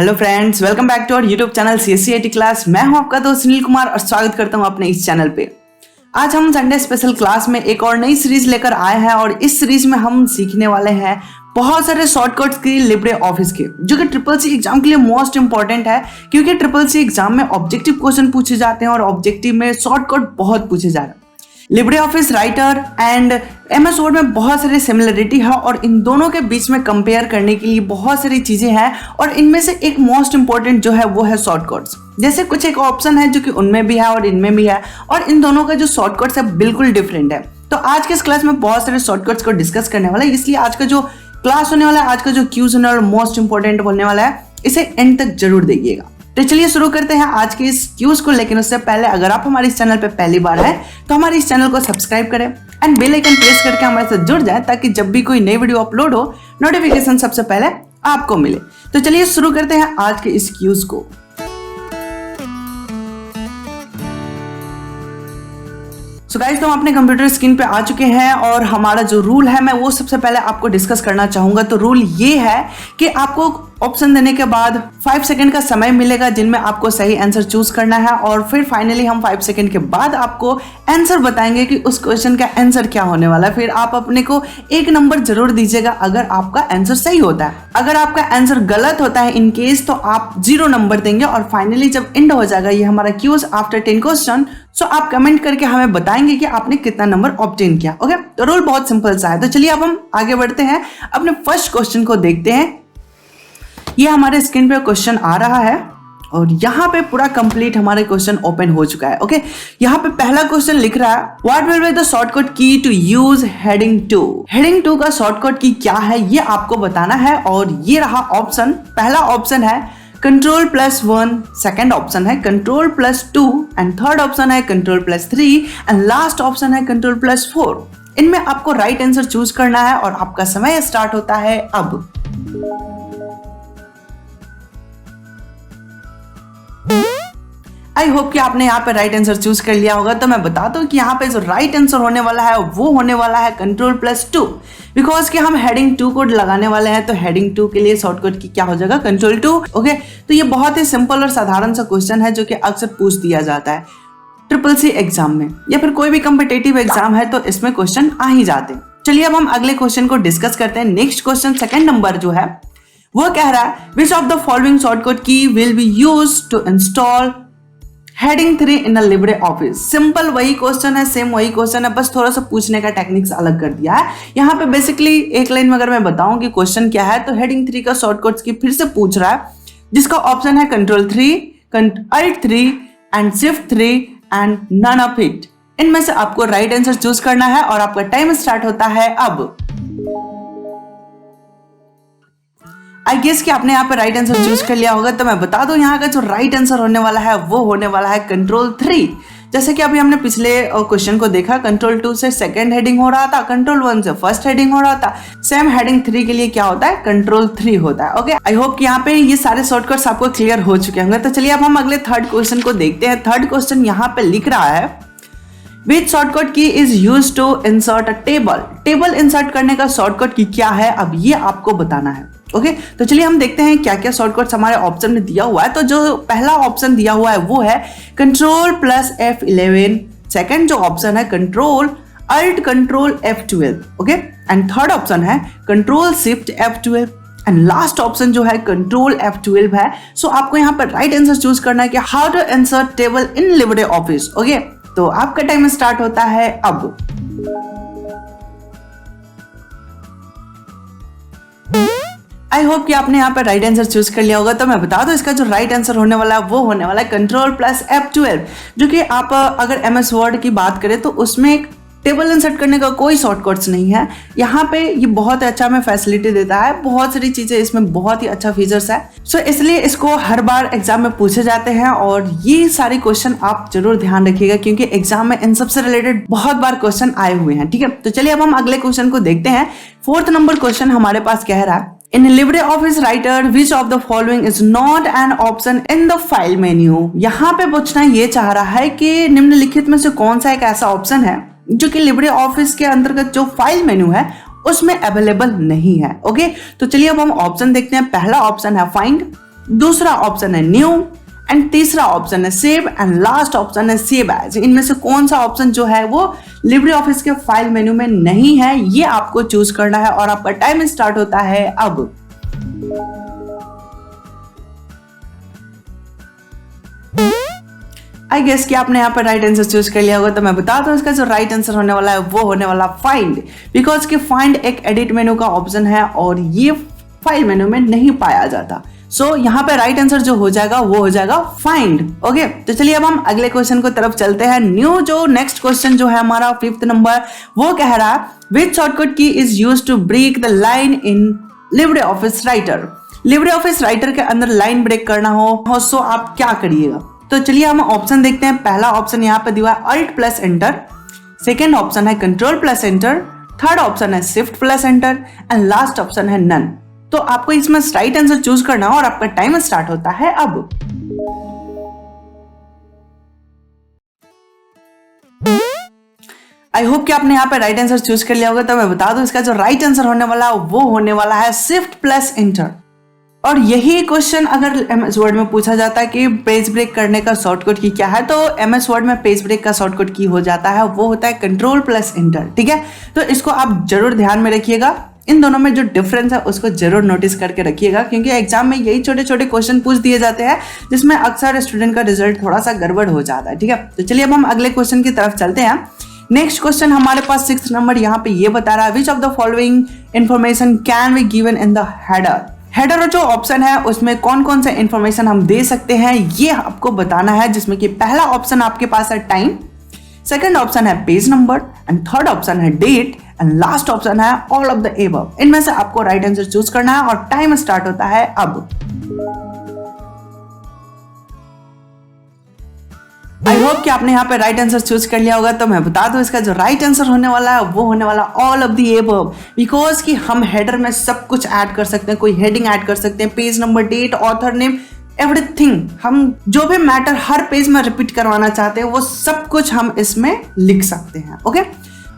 Hello friends, welcome back to our YouTube channel CSCIT class. मैं हूं आपका दोस्त सुनील कुमार और स्वागत करता हूं अपने इस चैनल पे। आज हम संडे स्पेशल क्लास में एक और नई सीरीज लेकर आए हैं और इस सीरीज में हम सीखने वाले हैं बहुत सारे शॉर्टकट्स की लिब्रे ऑफिस के, जो कि ट्रिपल सी एग्जाम के लिए मोस्ट इंपॉर्टेंट है, क्योंकि ट्रिपल सी एग्जाम में ऑब्जेक्टिव क्वेश्चन पूछे जाते हैं और ऑब्जेक्टिव में शॉर्टकट बहुत पूछे जा रहे हैं। Libre Office writer and MS word में बहुत सारी सिमिलरिटी है और इन दोनों के बीच में कंपेयर करने के लिए बहुत सारी चीजें हैं और इनमें से एक मोस्ट इंपॉर्टेंट जो है वो है शॉर्टकट्स। जैसे कुछ एक ऑप्शन है जो कि उनमें भी है और इनमें भी है, और इन दोनों का जो शॉर्टकट्स है बिल्कुल डिफरेंट है। तो आज के इस क्लास में बहुत सारे शॉर्टकट्स को डिस्कस करने वाला है, इसलिए आज का जो क्लास होने वाला है, आज का जो क्यूज होने वाला मोस्ट इंपॉर्टेंट होने वाला है, इसे एंड तक जरूर देखिएगा। तो चलिए शुरू करते हैं आज के इस क्यूज को। लेकिन उससे पहले अगर आप हमारे इस चैनल पे पहली बार है तो हमारे इस चैनल को सब्सक्राइब करें एंड बेल आइकन प्रेस करके हमारे साथ जुड़ जाए, ताकि जब भी कोई नई वीडियो अपलोड हो नोटिफिकेशन सबसे पहले आपको मिले। तो चलिए शुरू करते हैं आज के इस क्यूज को। सो गाइस, तो हम अपने कंप्यूटर स्क्रीन पे आ चुके हैं और हमारा जो रूल है मैं वो सबसे पहले आपको डिस्कस करना चाहूंगा। तो रूल ये है कि आपको ऑप्शन देने के बाद 5 सेकंड का समय मिलेगा जिनमें आपको सही आंसर चूज करना है, और फिर फाइनली हम 5 सेकंड के बाद आपको आंसर बताएंगे कि उस क्वेश्चन का आंसर क्या होने वाला है। फिर आप अपने को 1 नंबर जरूर दीजिएगा अगर आपका आंसर सही होता है। अगर आपका आंसर गलत होता है इन केस, तो आप 0 नंबर देंगे। और फाइनली जब एंड हो जाएगा ये हमारा क्यूज आफ्टर 10 क्वेश्चन, सो आप कमेंट करके हमें बताएंगे कि आपने कितना नंबर ऑब्टेन किया। ओके, तो रूल बहुत सिंपल सा है। तो चलिए अब हम आगे बढ़ते हैं, अपने फर्स्ट क्वेश्चन को देखते हैं। ये हमारे स्क्रीन पे क्वेश्चन आ रहा है और यहाँ पे पूरा कंप्लीट हमारे क्वेश्चन ओपन हो चुका है। ओके, यहाँ पे पहला क्वेश्चन लिख रहा है, what will be the shortcut की टू यूज हेडिंग 2। हेडिंग 2 का शॉर्टकट की क्या है ये आपको बताना है। और ये रहा ऑप्शन। पहला ऑप्शन है Ctrl+1, सेकेंड ऑप्शन है Ctrl+2 एंड थर्ड ऑप्शन है Ctrl+3 एंड लास्ट ऑप्शन है Ctrl+4। इनमें आपको राइट आंसर चूज करना है और आपका समय स्टार्ट होता है अब। आई होप कि आपने यहाँ पे राइट आंसर चूज कर लिया होगा। तो मैं बता दूं कि यहाँ पे जो राइट आंसर होने वाला है वो होने वाला है Ctrl+2, बिकॉज कि हम हेडिंग 2 को लगाने वाले हैं। तो हेडिंग 2 के लिए शॉर्टकट की क्या हो जाएगा Ctrl+2। ओके, तो ये बहुत ही सिंपल और साधारण सा क्वेश्चन है जो कि अक्सर पूछ दिया जाता है ट्रिपल सी एग्जाम में, या फिर कोई भी कम्पिटेटिव एग्जाम है तो इसमें क्वेश्चन आ ही जाते हैं। चलिए अब हम अगले क्वेश्चन को डिस्कस करते हैं। नेक्स्ट क्वेश्चन सेकंड नंबर जो है वो कह रहा है, which of the following shortcut key will be use to install heading 3 इन अ लिब्रे ऑफिस। सिंपल वही क्वेश्चन है, सेम वही क्वेश्चन है, बस थोड़ा सा पूछने का टेक्निक्स अलग कर दिया है। यहाँ पे बेसिकली एक लाइन में अगर मैं बताऊं कि क्वेश्चन क्या है, तो हेडिंग 3 का शॉर्टकट्स की फिर से पूछ रहा है, जिसका ऑप्शन है Ctrl+3, Alt+3 and Shift+3 and none of it. इनमें से आपको राइट आंसर चूज करना है और आपका टाइम स्टार्ट होता है अब। आई गेस कि आपने यहाँ पे राइट आंसर चूज कर लिया होगा। तो मैं बता दूं यहाँ का जो राइट आंसर होने वाला है वो होने वाला है Ctrl+3। जैसे कि अभी हमने पिछले क्वेश्चन को देखा, Ctrl+2 से सेकंड हेडिंग हो रहा था, Ctrl+1 से फर्स्ट हेडिंग हो रहा था। सेम हेडिंग 3 के लिए क्या होता है Ctrl+3 होता है। ओके, आई होप कि यहाँ पे ये सारे शॉर्टकट्स आपको क्लियर हो चुके होंगे। तो चलिए अब हम अगले थर्ड क्वेश्चन को देखते हैं। थर्ड क्वेश्चन यहाँ पे लिख रहा है, Which shortcut key is used to insert a table? Table insert करने का शॉर्टकट की क्या है, अब ये आपको बताना है। ओके, तो चलिए हम देखते हैं क्या क्या शॉर्टकट्स हमारे ऑप्शन में दिया हुआ है। तो जो पहला ऑप्शन दिया हुआ है वो है Ctrl+F11। सेकंड जो ऑप्शन है Ctrl+Alt+F12। Okay, and third option है Ctrl+Shift+F12 एंड लास्ट ऑप्शन जो है Ctrl+F12 है। सो आपको यहाँ पर राइट आंसर चूज करना है कि how to insert table in Libre Office. Okay, तो आपका टाइम स्टार्ट होता है अब। आई होप कि आपने यहाँ पर राइट आंसर चूज कर लिया होगा। तो मैं बता दूं इसका जो राइट आंसर होने वाला है वो होने वाला है Ctrl+F12, जो कि आप अगर एमएस वर्ड की बात करें तो उसमें एक टेबल इंसर्ट करने का कोई शॉर्टकट्स नहीं है। यहाँ पे ये बहुत अच्छा हमें फैसिलिटी देता है, बहुत सारी चीजें इसमें बहुत ही अच्छा फीचर्स है। सो इसलिए इसको हर बार एग्जाम में पूछे जाते हैं और ये सारे क्वेश्चन आप जरूर ध्यान रखिएगा, क्योंकि एग्जाम में इन सबसे रिलेटेड बहुत बार क्वेश्चन आए हुए हैं। ठीक है, तो चलिए अब हम अगले क्वेश्चन को देखते हैं। फोर्थ नंबर क्वेश्चन हमारे पास कह रहा है, In LibreOffice Writer, which of the following is not an option in the file menu? यहाँ पे पूछना ये चाह रहा है कि निम्नलिखित में से कौन सा एक ऐसा ऑप्शन है जो कि लिब्रे ऑफिस के अंतर्गत जो फाइल मेन्यू है उसमें अवेलेबल नहीं है। ओके, तो चलिए अब हम ऑप्शन देखते हैं। पहला ऑप्शन है फाइंड, दूसरा ऑप्शन है न्यू, एंड तीसरा ऑप्शन है सेव, एंड लास्ट ऑप्शन है सेव एज। इनमें से कौन सा ऑप्शन जो है वो लिब्रे ऑफिस के फाइल मेन्यू में नहीं है, ये आपको चूज करना है और आपका टाइम स्टार्ट होता है अब। आई गेस कि आपने यहाँ पर राइट आंसर चूज कर लिया होगा, तो मैं बता दूं इसका जो राइट आंसर होने वाला है वो होने वाला फाइंड, बिकॉज कि फाइंड एक एडिट मेन्यू का ऑप्शन है और ये फाइल मेन्यू में नहीं पाया जाता। सो यहाँ पे राइट आंसर जो हो जाएगा वो हो जाएगा फाइंड। ओके, तो चलिए अब हम अगले क्वेश्चन को तरफ चलते हैं। न्यू जो नेक्स्ट क्वेश्चन जो है हमारा 5th नंबर, वो कह रहा है which shortcut key is used to break the line in Libre Office Writer. Libre Office Writer के अंदर लाइन ब्रेक करना हो सो आप क्या करिएगा। तो चलिए हम ऑप्शन देखते हैं। पहला ऑप्शन यहाँ पे दिया है alt plus enter, second option है control plus enter, third option है shift plus enter, and last option है नन। तो आपको इसमें राइट आंसर चूज करना है और आपका टाइम स्टार्ट होता है अब। आई होप कि आपने यहाँ पे राइट आंसर चूज कर लिया होगा, तो मैं बता दूं इसका जो राइट आंसर होने वाला है वो होने वाला है शिफ्ट प्लस एंटर। और यही क्वेश्चन अगर एमएस वर्ड में पूछा जाता है कि पेज ब्रेक करने का शॉर्टकट की क्या है, तो एमएस वर्ड में पेज ब्रेक का शॉर्टकट की हो जाता है वो होता है कंट्रोल प्लस एंटर। ठीक है, तो इसको आप जरूर ध्यान में रखिएगा। इन दोनों में जो डिफरेंस है उसको जरूर नोटिस करके रखिएगा, क्योंकि एग्जाम में यही छोटे छोटे क्वेश्चन पूछ दिए जाते हैं जिसमें अक्सर स्टूडेंट का रिजल्ट थोड़ा सा गड़बड़ हो जाता है। ठीक है, तो चलिए अब हम अगले क्वेश्चन की तरफ चलते हैं। नेक्स्ट क्वेश्चन हमारे पास 6th नंबर यहाँ पे ये बता रहा है which of the following information can be given in the header. Header जो ऑप्शन है उसमें कौन कौन सा इंफॉर्मेशन हम दे सकते हैं ये आपको बताना है, जिसमें कि पहला ऑप्शन आपके पास है टाइम, सेकंड ऑप्शन है page number, and third option है डेट, एंड लास्ट ऑप्शन है ऑल ऑफ द एबव। इनमें से आपको राइट आंसर चूज करना है और टाइम स्टार्ट होता है अब। आई होप कि आपने यहाँ पे राइट आंसर चूज कर लिया होगा, तो मैं बता दूं इसका जो राइट आंसर होने वाला है वो होने वाला all of the above, because कि हम हेडर में सब कुछ ऐड कर सकते हैं, कोई हेडिंग ऐड कर सकते हैं, page number, date, author name, everything. हम जो भी मैटर हर पेज में रिपीट करवाना चाहते हैं वो सब कुछ हम इसमें लिख सकते हैं। ओके,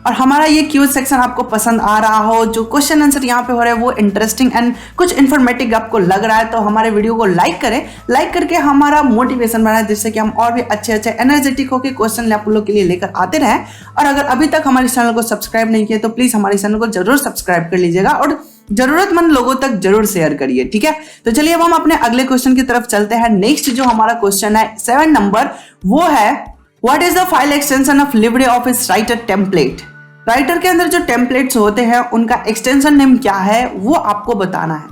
और हमारा ये क्यूज सेक्शन आपको पसंद आ रहा हो, जो क्वेश्चन आंसर यहाँ पे हो रहे हैं वो इंटरेस्टिंग एंड कुछ इन्फॉर्मेटिव आपको लग रहा है, तो हमारे वीडियो को लाइक करें। लाइक करके हमारा मोटिवेशन बनाए, जिससे कि हम और भी अच्छे अच्छे एनर्जेटिक होकर क्वेश्चन आप लोग के लिए लेकर आते रहें। और अगर अभी तक हमारे चैनल को सब्सक्राइब नहीं किया तो प्लीज हमारे चैनल को जरूर सब्सक्राइब कर लीजिएगा और जरूरतमंद लोगों तक जरूर शेयर करिए। ठीक है, तो चलिए अब हम अपने अगले क्वेश्चन की तरफ चलते हैं। नेक्स्ट जो हमारा क्वेश्चन है 7 नंबर, वो है what is the file extension of Libre Office writer template. Writer के अंदर जो टेम्पलेट्स होते हैं उनका एक्सटेंशन नेम क्या है वो आपको बताना है।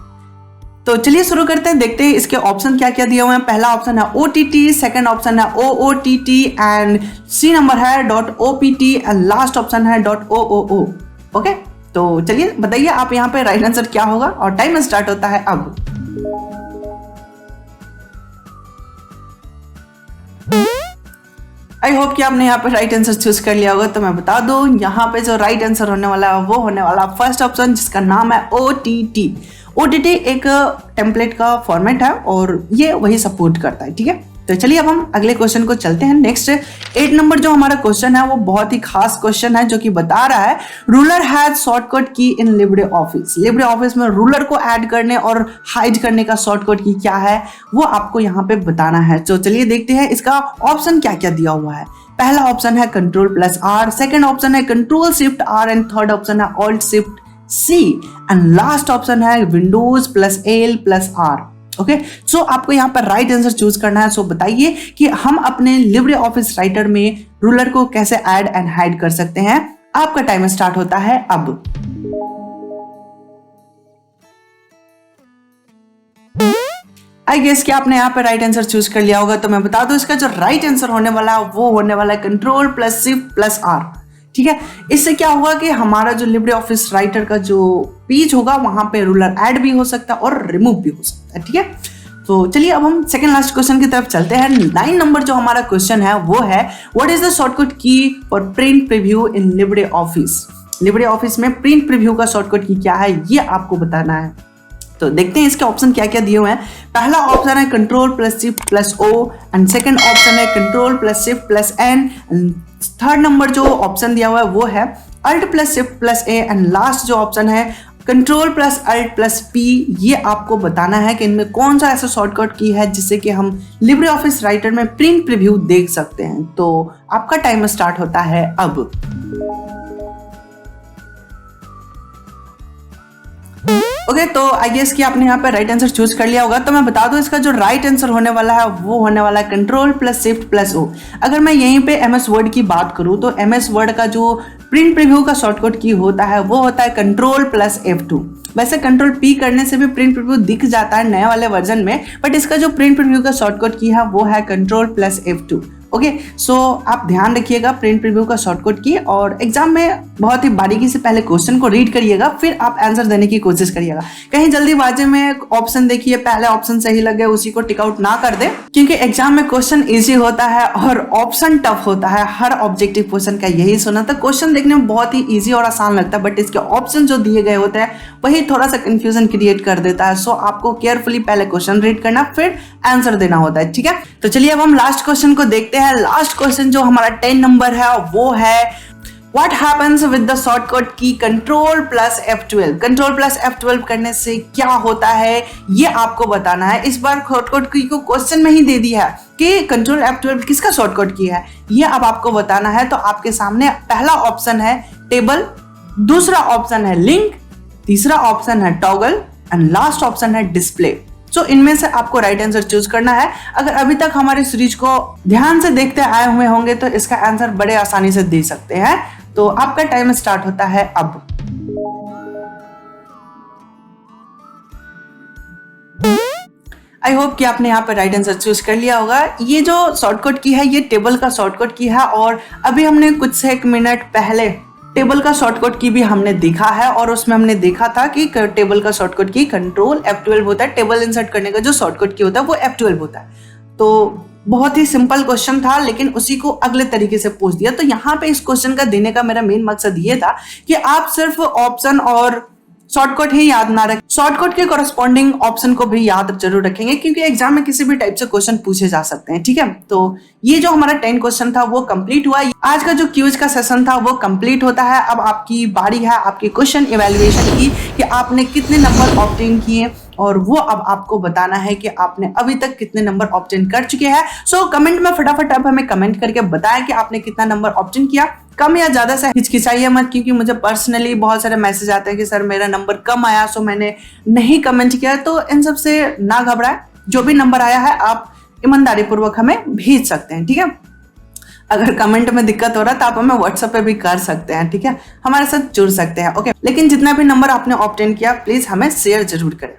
तो चलिए शुरू करते हैं, देखते हैं इसके ऑप्शन क्या क्या दिए हुए हैं। पहला ऑप्शन है OTT, सेकंड ऑप्शन है OOTT, एंड सी नंबर है .OPT, एंड लास्ट ऑप्शन है .OOO। ओके, तो चलिए बताइए आप यहाँ पे राइट आंसर क्या होगा और टाइम स्टार्ट होता है अब। आई होप कि आपने यहाँ पे राइट आंसर चूज कर लिया होगा, तो मैं बता दूं यहाँ पे जो राइट आंसर होने वाला है वो होने वाला फर्स्ट ऑप्शन, जिसका नाम है OTT। OTT एक टेम्पलेट का फॉर्मेट है और ये वही सपोर्ट करता है। ठीक है, तो चलिए अब हम अगले क्वेश्चन को चलते हैं। नेक्स्ट 8 नंबर जो हमारा क्वेश्चन है वो बहुत ही खास क्वेश्चन है, जो कि बता रहा है रूलर हैज शॉर्टकट की इन लिब्रे ऑफिस। लिब्रे ऑफिस में रूलर को ऐड करने और हाइड करने का शॉर्टकट की क्या है वो आपको यहाँ पे बताना है। तो चलिए देखते हैं इसका ऑप्शन क्या क्या दिया हुआ है। पहला ऑप्शन है Ctrl+R, सेकेंड ऑप्शन है Ctrl+Shift+R, एंड थर्ड ऑप्शन है Alt+Shift+C, एंड लास्ट ऑप्शन है Windows+L+R। ओके, सो आपको यहाँ पर राइट आंसर चूज करना है। सो बताइए कि हम अपने लिब्रे ऑफिस राइटर में रूलर को कैसे ऐड एंड हाइड कर सकते हैं। आपका टाइम स्टार्ट होता है अब। आई गेस कि आपने यहाँ पर राइट आंसर चूज कर लिया होगा, तो मैं बता दूं इसका जो राइट आंसर होने वाला है वो होने वाला है Ctrl+Shift+R। ठीक है, इससे क्या होगा कि हमारा जो लिब्रे ऑफिस राइटर का जो पेज होगा वहां पे रूलर ऐड भी हो सकता है और रिमूव भी हो सकता है। ठीक है, तो चलिए अब हम सेकंड लास्ट क्वेश्चन की तरफ चलते हैं। 9 नंबर जो हमारा क्वेश्चन है वो है व्हाट इज द शॉर्टकट की for print preview in Libre office. Libre office में प्रिंट प्रीव्यू का शॉर्टकट की क्या है ये आपको बताना है। तो देखते हैं इसके ऑप्शन क्या क्या दिए हुए हैं। पहला ऑप्शन है Ctrl+Shift+O, एंड सेकंड ऑप्शन है Ctrl+Shift+N, थर्ड नंबर जो ऑप्शन दिया हुआ है वो है Alt+Shift+A, एंड लास्ट जो ऑप्शन है control plus alt plus P, ये आपको बताना है कि इनमें कौन सा ऐसा शॉर्टकट की है जिससे कि हम लिब्रे ऑफिस राइटर में प्रिंट प्रीव्यू देख सकते हैं। तो आपका टाइम स्टार्ट होता है अब। ओके, तो आई गेस कि आपने यहाँ पे राइट आंसर चूज कर लिया होगा। तो मैं बता दूं इसका जो राइट आंसर होने वाला है वो होने वाला है control plus shift plus O. अगर मैं यहीं पे एमएस वर्ड की बात करूं तो एमएस वर्ड का जो प्रिंट प्रीव्यू का शॉर्टकट की होता है वो होता है कंट्रोल प्लस F2। वैसे कंट्रोल पी करने से भी प्रिंट प्रीव्यू दिख जाता है नए वाले वर्जन में, बट इसका जो प्रिंट प्रीव्यू का शॉर्टकट की है वो है कंट्रोल प्लस F2। ओके, सो आप ध्यान रखिएगा प्रिंट प्रीव्यू का शॉर्टकट की, और एग्जाम में बहुत ही बारीकी से पहले क्वेश्चन को रीड करिएगा, फिर आप आंसर देने की कोशिश करिएगा। कहीं जल्दीबाजी में ऑप्शन देखिए, पहले ऑप्शन सही लगे उसी को टिक आउट ना कर दे, क्योंकि एग्जाम में क्वेश्चन इजी होता है और ऑप्शन टफ होता है। हर ऑब्जेक्टिव क्वेश्चन का यही सुना था, क्वेश्चन देखने में बहुत ही ईजी और आसान लगता है, बट इसके ऑप्शन जो दिए गए होते हैं वही थोड़ा सा कंफ्यूजन क्रिएट कर देता है। सो आपको केयरफुली पहले क्वेश्चन रीड करना, फिर आंसर देना होता है। ठीक है, तो चलिए अब हम लास्ट क्वेश्चन को देखते हैं। लास्ट क्वेश्चन जो हमारा 10 नंबर है वो है What happens with the shortcut key Control plus F12? Control plus F12 करने से क्या होता है ये आपको बताना है। इस बार शॉर्टकट की को क्वेश्चन में ही दे दिया है कि Control F12 किसका शॉर्टकट की है, ये अब आपको बताना है। तो आपके सामने पहला ऑप्शन है टेबल, दूसरा ऑप्शन है लिंक, तीसरा ऑप्शन है टॉगल एंड लास्ट ऑप्शन है डिस्प्ले। सो इनमें से आपको राइट आंसर चूज करना है। अगर अभी तक हमारी सीरीज को ध्यान से देखते आए हुए होंगे तो इसका आंसर बड़े आसानी से दे सकते हैं। तो आपका टाइम स्टार्ट होता है अब। आई होप कि आपने यहाँ पर राइट आंसर चूज कर लिया होगा। ये जो शॉर्टकट की है ये टेबल का शॉर्टकट की है, और अभी हमने कुछ से एक मिनट पहले टेबल का शॉर्टकट की भी हमने देखा है, और उसमें हमने देखा था कि टेबल का शॉर्टकट की कंट्रोल F12 होता है। टेबल इंसर्ट करने का जो शॉर्टकट की होता है वो F12 होता है। तो बहुत ही सिंपल क्वेश्चन था, लेकिन उसी को अगले तरीके से पूछ दिया। तो यहाँ पे इस क्वेश्चन का देने का मेरा मेन मकसद ये था कि आप सिर्फ ऑप्शन और शॉर्टकट ही याद ना रखें, शॉर्टकट के कॉरेस्पॉन्डिंग ऑप्शन को भी याद जरूर रखेंगे, क्योंकि एग्जाम में किसी भी टाइप से क्वेश्चन पूछे जा सकते हैं। ठीक है, तो ये जो हमारा 10 क्वेश्चन था वो कंप्लीट हुआ। आज का जो क्यूज का सेशन था वो कंप्लीट होता है। अब आपकी बारी है आपकी क्वेश्चन इवैल्यूएशन की, कि आपने कितने नंबर ऑब्टेन किए, और वो अब आपको बताना है कि आपने अभी तक कितने नंबर ऑब्टेन कर चुके हैं। सो कमेंट में फटाफट आप हमें कमेंट करके बताएं कि आपने कितना नंबर ऑब्टेन किया। कम या ज्यादा से हिचकिचाइए मत, क्योंकि मुझे पर्सनली बहुत सारे मैसेज आते हैं कि सर मेरा नंबर कम आया सो मैंने नहीं कमेंट किया। तो इन सब से ना घबराएं, जो भी नंबर आया है आप ईमानदारी पूर्वक हमें भेज सकते हैं। ठीक है, अगर कमेंट में दिक्कत हो रहा है तो आप हमें व्हाट्सएप पे भी कर सकते हैं। ठीक है, हमारे साथ जुड़ सकते हैं। ओके, लेकिन जितना भी नंबर आपने ऑब्टेन किया प्लीज हमें शेयर जरूर करें।